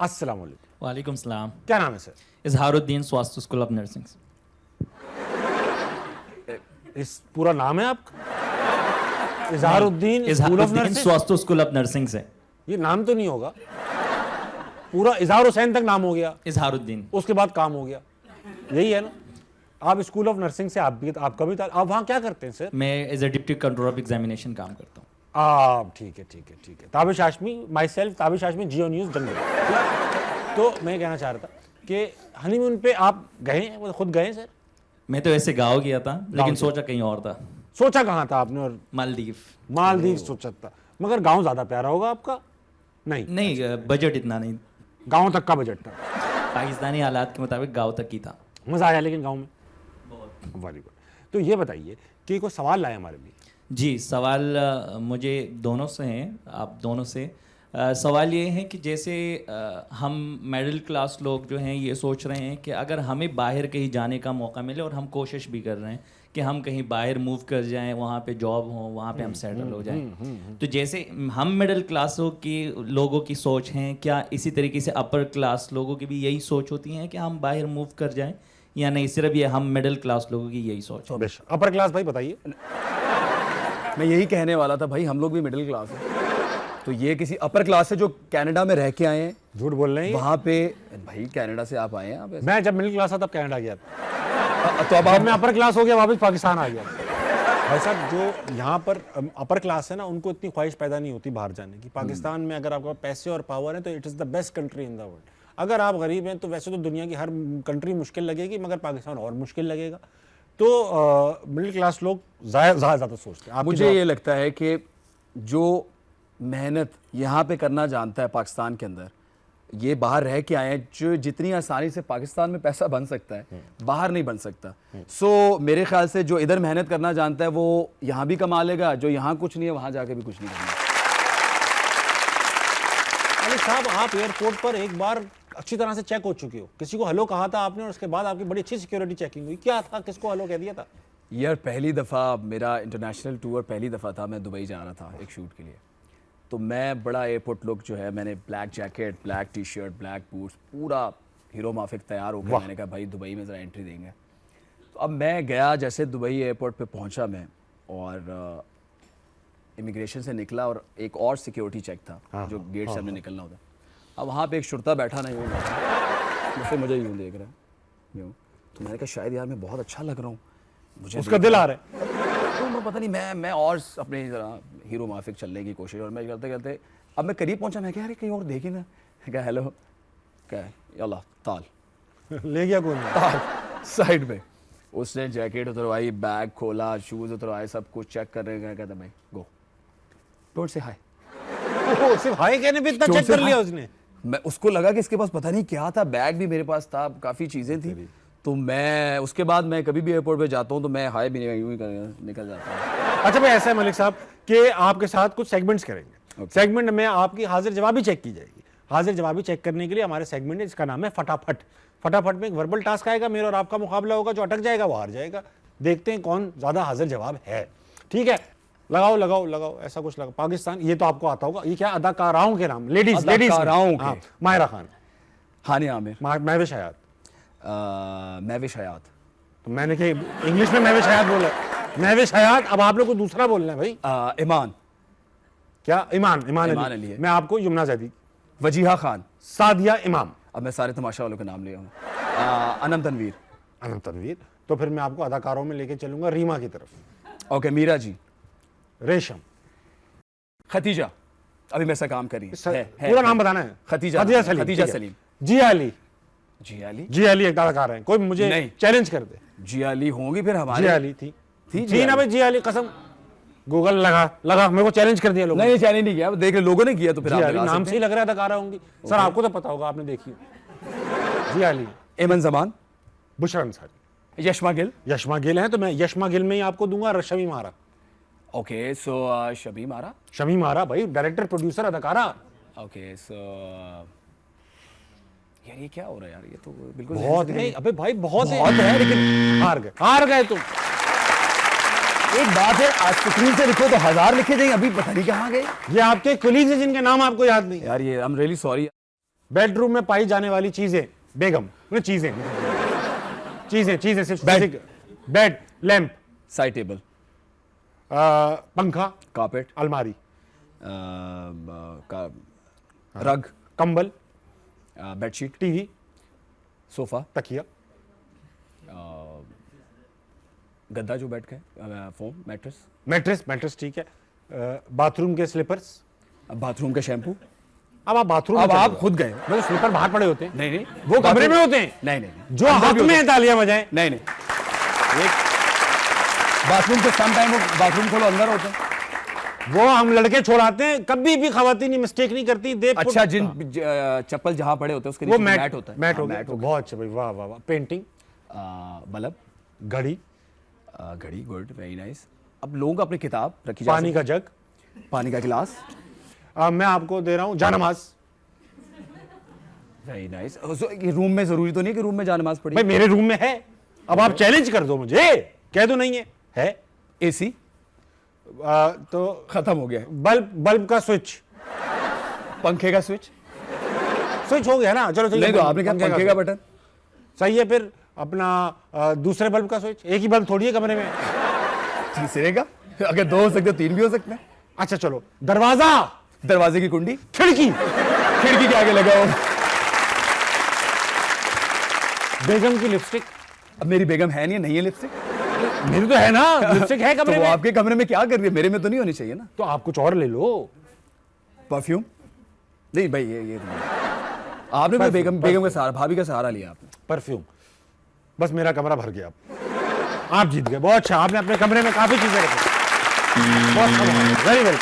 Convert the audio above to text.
अस्सलाम वालेकुम। वालेकुम सलाम। क्या नाम है सर? इजहारुद्दीन स्वास्थ्य स्कूल ऑफ नर्सिंग। इस पूरा नाम है आपका? इजहारुद्दीन स्कूल ऑफ इजहारुद्दीन नर्सिंग? स्वास्थ्य स्कूल ऑफ नर्सिंग से। ये नाम तो नहीं होगा? पूरा इजहार हुसैन तक नाम हो गया, इजहारुद्दीन। उसके बाद काम हो गया, यही है ना? आप स्कूल ऑफ नर्सिंग से आपका भी आप वहाँ क्या करते हैं सर? मैं as a deputy controller of examination काम करता हूँ। ठीक है ठीक है ठीक है। Tabish Hashmi, myself Tabish Hashmi, Geo News जंगल। तो मैं कहना चाह रहा था कि हनीमून पे आप गए हैं, वो खुद गए हैं सर? मैं तो ऐसे गाँव गया था, लेकिन सोचा कहीं और था। सोचा कहाँ था आपने? और मालदीव। मालदीव सोचा था, मगर गांव ज़्यादा प्यारा होगा आपका? नहीं, बजट इतना नहीं, गांव तक का बजट था, पाकिस्तानी हालात के मुताबिक गाँव तक ही था। मज़ा आया लेकिन गांव में? बहुत। Very good. तो ये बताइए कि कोई सवाल लाए हमारे लिए? जी, सवाल मुझे दोनों से हैं, आप दोनों से। सवाल ये है कि जैसे हम मिडिल क्लास लोग जो हैं ये सोच रहे हैं कि अगर हमें बाहर कहीं जाने का मौका मिले, और हम कोशिश भी कर रहे हैं कि हम कहीं बाहर मूव कर जाएं, वहाँ पे जॉब हो, वहाँ पे हम सेटल हो जाएं। तो जैसे हम मिडिल क्लासों की लोगों की सोच हैं, क्या इसी तरीके से अपर क्लास लोगों की भी यही सोच होती है कि हम बाहर मूव कर जाएं, या नहीं सिर्फ ये हम मिडिल क्लास लोगों की यही सोच है? अपर क्लास भाई बताइए। मैं यही कहने वाला था भाई, हम लोग भी मिडिल क्लास हैं। तो ये किसी अपर क्लास से जो कनाडा में रह के आए हैं। झूठ बोल रहे हैं वहाँ पे भाई कनाडा से आप आए हैं? आप मैं जब मिडिल क्लास था तब कनाडा गया था, तो अब आप मैं अपर क्लास हो गया, वापस पाकिस्तान आ गया। भाई साहब, जो यहाँ पर अपर क्लास है ना, उनको इतनी ख्वाहिश पैदा नहीं होती बाहर जाने की। पाकिस्तान में अगर आपके पास पैसे और पावर है तो it is the best country in the world. अगर आप गरीब हैं तो वैसे तो दुनिया की हर कंट्री मुश्किल लगेगी, मगर पाकिस्तान और मुश्किल लगेगा। तो मिडिल क्लास लोग ज़्यादा सोचते हैं। मुझे ये लगता है कि जो मेहनत यहाँ पे करना जानता है पाकिस्तान के अंदर, ये बाहर रह के आए हैं, जो जितनी आसानी से पाकिस्तान में पैसा बन सकता है बाहर नहीं बन सकता। सो मेरे ख्याल से जो इधर मेहनत करना जानता है वो यहाँ भी कमा लेगा, जो यहाँ कुछ नहीं है वहाँ जाके भी कुछ नहीं करना। अली साहब, आप एयरपोर्ट पर एक बार अच्छी तरह से चेक हो चुके हो, किसी को हेलो कहा था आपने और उसके बाद आपकी बड़ी अच्छी सिक्योरिटी चेकिंग हुई, क्या था, किसको हेलो कह दिया था? यार पहली दफ़ा मेरा इंटरनेशनल टूर पहली दफ़ा था, मैं दुबई जा रहा था एक शूट के लिए। तो मैं बड़ा एयरपोर्ट लुक जो है, मैंने black jacket, black T shirt, black boots, पूरा हीरो माफिक तैयार होकर मैंने कहा भाई दुबई में ज़रा एंट्री देंगे। तो अब मैं गया, जैसे दुबई एयरपोर्ट पे पहुंचा मैं, और इमिग्रेशन से निकला और एक और सिक्योरिटी चेक था जो गेट से हमने निकलना होता। अब वहाँ पे एक शुरता बैठा नहीं होगा, मुझसे मुझे यूँ देख रहा है यूँ। तो मैंने कहा शायद यार मैं बहुत अच्छा लग रहा हूँ, मुझे उसका दिल आ रहा है। तो पता नहीं, मैं और अपने ज़रा हीरो माफिक चलने की कोशिश, और मैं करते करते अब मैं करीब पहुंचा। मैं कह यार कहीं और देखी ना, क्या हेलो, क्या अल्लाह ताल ले गया कौन? ताल साइड में। उसने जैकेट उतरवाई, बैग खोला, शूज़ उतरवाए, सब कुछ चेक कर रहे हैं। कहता भाई गो, डोंट से हाय। सिर्फ हाय कहने पे इतना चेक कर लिया उसने? मैं उसको लगा कि इसके पास पता नहीं क्या था, बैग भी मेरे पास था, काफ़ी चीज़ें थी। तो मैं उसके बाद मैं कभी भी एयरपोर्ट पे जाता हूँ तो मैं हाय भी नहीं, यूँ ही निकल जाता हूँ। अच्छा भाई, ऐसा है मलिक साहब कि आपके साथ कुछ सेगमेंट्स करेंगे। सेगमेंट में आपकी हाजिर जवाबी चेक की जाएगी। हाजिर जवाबी चेक करने के लिए हमारे सेगमेंट है जिसका नाम है फटाफट। फटाफट में एक वर्बल टास्क आएगा, मेरा और आपका मुकाबला होगा, जो अटक जाएगा वो हार जाएगा। देखते हैं कौन ज़्यादा हाजिर जवाब है। ठीक है, लगाओ लगाओ लगाओ, ऐसा कुछ लगा। पाकिस्तान, ये तो आपको आता होगा, ये क्या अदाकाराओं के नाम? लेडीज, माहिरा खान, हानिया आमिर, महविश हयात, महविश हयात। तो मैंने कि इंग्लिश में महविश हयात बोला, महविश हयात। अब आप लोग को दूसरा बोलना है भाई। ईमान, क्या? ईमान अली है। मैं आपको यमुना जैदी, वजीहा खान, सादिया इमाम। अब मैं सारे तमाशा वालों के नाम लिया हूँ। अनम तनवीर। तो फिर मैं आपको अदाकारों में लेके चलूंगा रीमा की तरफ। ओके, मीरा जी, रेशम, खतीजा, अभी मेरे साथ काम करी है। पूरा नाम बताना है। खतीजा सलीम, जिया अली एक अदाकार हैं, कोई मुझे चैलेंज कर दे। जिया अली होंगी फिर हमारी। जिया अली थी ना भाई, जिया अली, कसम। गूगल लगा मेरे को चैलेंज कर दिया लोगों ने। नहीं, चैलेंज नहीं किया, देख लोगों ने किया तो फिर आप नाम से ही लग रहा है अदाकारा होंगी। सर आपको तो पता होगा, आपने देखी। जिया अली, एमन जमान, बुशरा अंसारी, यशमा गिल हैं, तो मैं यशमा गिल में ही आपको दूंगा शमी मारा। ओके, सो शमी मारा भाई, डायरेक्टर, प्रोड्यूसर, अदाकारा। ओके, सो यार ये क्या हो रहा है यार, ये तो बिल्कुल बहुत है। अबे भाई बहुत है, लेकिन हार गए तुम। एक बात है, आज स्क्रीन से लिखो तो 1000 लिखे जाएंगे, अभी पता नहीं कहाँ गए। ये आपके कोलीग्स हैं जिनके नाम आपको याद नहीं। यार ये I am really sorry. Bedroom में पाई जाने वाली चीजें, बेगम मतलब चीजें चीजें सिर्फ bed. Bed, lamp, side table, पंखा, कारपेट, अलमारी, रग, कंबल, बेडशीट, टीवी, सोफा, तकिया, गद्दा जो बेड का है, फोम, मैट्रेस, मैट्रेस ठीक है, बाथरूम के स्लीपर्स। बाथरूम का शैम्पू। अब आप बाथरूम अब में आप चले खुद गए। जाओ। मतलब स्लीपर बाहर पड़े होते हैं, नहीं वो कमरे में होते हैं, नहीं जो हाथ में है तालियां बजाएं। नहीं बाथरूम के सम टाइम वो बाथरूम खोलो अंदर होते हैं। वो हम लड़के छोड़ाते हैं, कभी भी खवातीन मिस्टेक नहीं करती। दे अच्छा, जिन चप्पल जहां पड़े होते हैं उसके वो नीचे मैट मैट होता है। मैट हो हाँ, गया, तो बहुत अच्छा भाई, वाह वाह वाह। पेंटिंग, बल्ब, घड़ी, घड़ी, गुड, वेरी नाइस। अब लोग अपनी किताब रखी पानी का जग, पानी का गिलास, मैं आपको दे रहा हूँ जानमाज। Very nice. रूम में जरूरी तो नहीं कि रूम में जानमाज पड़ी। भाई मेरे रूम में है, अब आप चैलेंज कर दो मुझे, कह दो नहीं है एसी तो खत्म हो गया। बल्ब का स्विच पंखे का स्विच हो गया ना, चलो नहीं, तो आपने क्या पंखे का बटन सही है। फिर अपना दूसरे बल्ब का स्विच, एक ही बल्ब थोड़ी है कमरे में। तीसरे का, अगर दो हो सकते तो तीन भी हो सकते हैं। अच्छा चलो, दरवाजा, दरवाजे की कुंडी, खिड़की के आगे लगा हो। बेगम की लिपस्टिक। अब मेरी बेगम है नहीं है लिपस्टिक, मेरी तो है ना, लिपस्टिक है तो कमरे वो में। आपके कमरे में क्या कर रही है? मेरे में तो नहीं होनी चाहिए ना। तो आप कुछ और ले लो। परफ्यूम नहीं भाई, ये आपने मेरी बेगम का सहारा, भाभी का सहारा लिया आपने। परफ्यूम, बस मेरा कमरा भर गया। आप जीत गए, बहुत अच्छा। आपने अपने कमरे में काफी चीजें रखी, बहुत अच्छा, वेरी वेल।